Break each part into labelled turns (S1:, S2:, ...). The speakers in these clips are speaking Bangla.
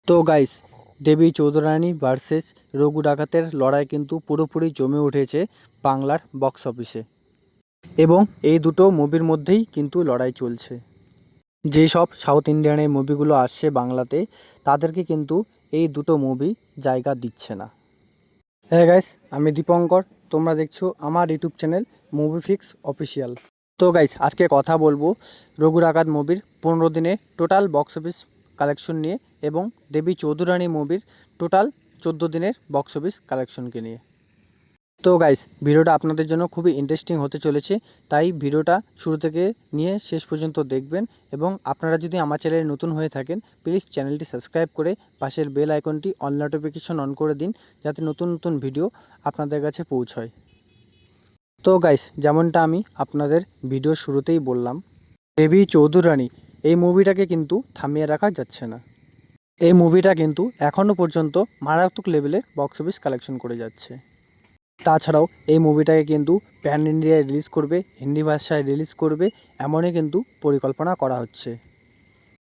S1: তো গাইস, দেবী চৌধুরানী ভার্সেস রঘু ডাকাতের লড়াই কিন্তু পুরোপুরি জমে উঠেছে বাংলার বক্স অফিসে। এবং এই দুটো মুভির মধ্যেই কিন্তু লড়াই চলছে। যেই সব সাউথ ইন্ডিয়ানের মুভিগুলো আসছে বাংলাতে, তাদেরকে কিন্তু এই দুটো মুভি জায়গা দিচ্ছে না। হ্যাঁ গাইস, আমি দীপঙ্কর। তোমরা দেখছো আমার YouTube channel movie fix official. তো গাইস, আজকে কথা বলবো রঘু ডাকাত মুভির 15 দিনে টোটাল বক্স অফিস কালেকশন নিয়ে এবং দেবী চৌধুরানী মুভির টোটাল 14 দিনের বক্স অফিস কালেকশনকে নিয়ে। তো গাইস, ভিডিওটা আপনাদের জন্য খুবই ইন্টারেস্টিং হতে চলেছে, তাই ভিডিওটা শুরু থেকে নিয়ে শেষ পর্যন্ত দেখবেন। এবং আপনারা যদি আমার চ্যানেলে নতুন হয়ে থাকেন, প্লিজ চ্যানেলটি সাবস্ক্রাইব করে পাশের বেল আইকনটি অল নোটিফিকেশন অন করে দিন, যাতে নতুন নতুন ভিডিও আপনাদের কাছে পৌঁছয়। তো গাইস, যেমনটা আমি আপনাদের ভিডিও শুরুতেই বললাম, দেবী চৌধুরানী এই মুভিটাকে কিন্তু থামিয়ে রাখা যাচ্ছে না। এই মুভিটা কিন্তু এখনও পর্যন্ত মারাত্মক লেভেলের বক্স অফিস কালেকশন করে যাচ্ছে। তাছাড়াও এই মুভিটাকে কিন্তু প্যান ইন্ডিয়ায় রিলিজ করবে, হিন্দি ভাষায় রিলিজ করবে, এমনই কিন্তু পরিকল্পনা করা হচ্ছে।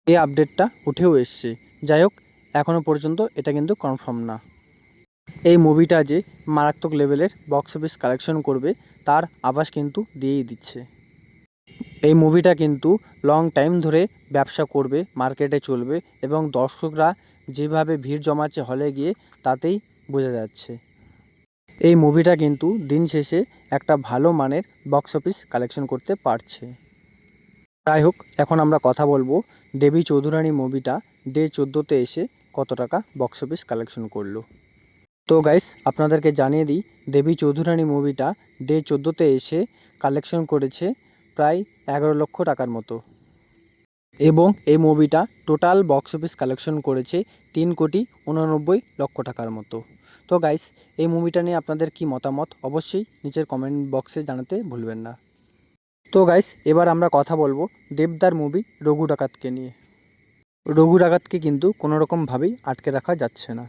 S1: এই আপডেটটা উঠেও এসছে। যাই হোক, এখনও পর্যন্ত এটা কিন্তু কনফার্ম না। এই মুভিটা যে মারাত্মক লেভেলের বক্স অফিস কালেকশন করবে তার আভাস কিন্তু দিয়েই দিচ্ছে। এই মুভিটা কিন্তু লং টাইম ধরে ব্যবসা করবে, মার্কেটে চলবে এবং দর্শকরা যেভাবে ভিড় জমাচ্ছে হলে গিয়ে, তাতেই বোঝা যাচ্ছে এই মুভিটা কিন্তু দিন শেষে একটা ভালো মানের বক্স অফিস কালেকশন করতে পারছে। যাই হোক, এখন আমরা কথা বলবো দেবী চৌধুরানী মুভিটা ডে 14তে এসে কত টাকা বক্স অফিস কালেকশন করলো। তো গাইস, আপনাদেরকে জানিয়ে দিই, দেবী চৌধুরানী মুভিটা ডে 14তে এসে কালেকশন করেছে প্রায় 11 লক্ষ টাকার মতো। এবং এই মুভিটা টোটাল বক্স অফিস কালেকশন করেছে 3,89,00,000 টাকার মতো। তো গাইস, এই মুভিটা নিয়ে আপনাদের কি মতামত অবশ্যই নিচের কমেন্ট বক্সে জানাতে ভুলবেন না। তো গাইস, এবার আমরা কথা বলবো দেবদার মুভি রঘু ডাকাতকে নিয়ে। রঘু ডাকাতকে কিন্তু কোনোরকমভাবেই আটকে রাখা যাচ্ছে না,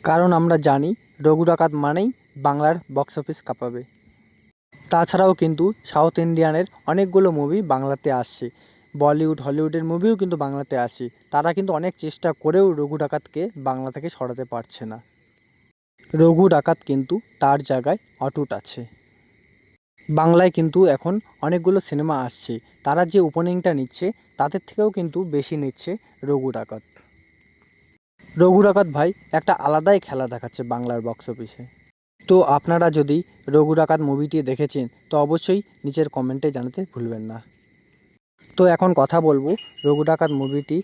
S1: কারণ আমরা জানি রঘু ডাকাত মানেই বাংলার বক্স অফিস কাঁপাবে। তাছাড়াও কিন্তু সাউথ ইন্ডিয়ানের অনেকগুলো মুভি বাংলাতে আসছে, বলিউড হলিউডের মুভিও কিন্তু বাংলাতে আসে। তারা কিন্তু অনেক চেষ্টা করেও রঘু ডাকাতকে বাংলা থেকে সরাতে পারছে না। রঘু ডাকাত কিন্তু তার জায়গায় অটুট আছে। বাংলায় কিন্তু এখন অনেকগুলো সিনেমা আসছে, তারা যে ওপেনিংটা নিচ্ছে তাদের থেকেও কিন্তু বেশি নিচ্ছে রঘু ডাকাত। রঘু ডাকাত ভাই একটা আলাদাই খেলা দেখাচ্ছে বাংলার বক্স অফিসে। তো আপনারা যদি রঘু ডাকাত মুভিটি দেখেছেন তো অবশ্যই নিচের কমেন্টে জানাতে ভুলবেন না। তো এখন কথা বলবো রঘু ডাকাত মুভিটি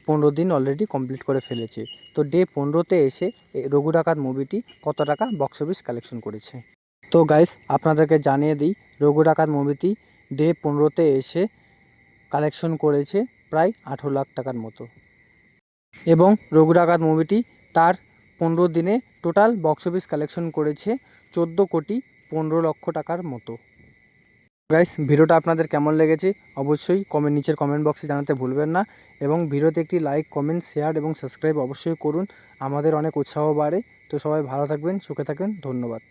S1: 15 দিন অলরেডি কমপ্লিট করে ফেলেছে। তো ডে 15তে এসে রঘু ডাকাত মুভিটি কত টাকা বক্স অফিস কালেকশন করেছে। তো গাইস, আপনাদেরকে জানিয়ে দিই, রঘু ডাকাত মুভিটি ডে 15তে এসে কালেকশন করেছে প্রায় 18 লাখ টাকার মতো। এবং রঘু ডাকাত মুভিটি তার 15 দিনে টোটাল বক্স অফিস কালেকশন করেছে 14,15,00,000 টাকার মতো। গাইস, ভিডিওটা আপনাদের কেমন লেগেছে অবশ্যই নিচের কমেন্ট বক্সে জানাতে ভুলবেন না। এবং ভিডিওতে একটি লাইক, কমেন্ট, শেয়ার এবং সাবস্ক্রাইব অবশ্যই করুন, আমাদের অনেক উৎসাহ বাড়ে। তো সবাই ভালো থাকবেন, সুখে থাকবেন, ধন্যবাদ।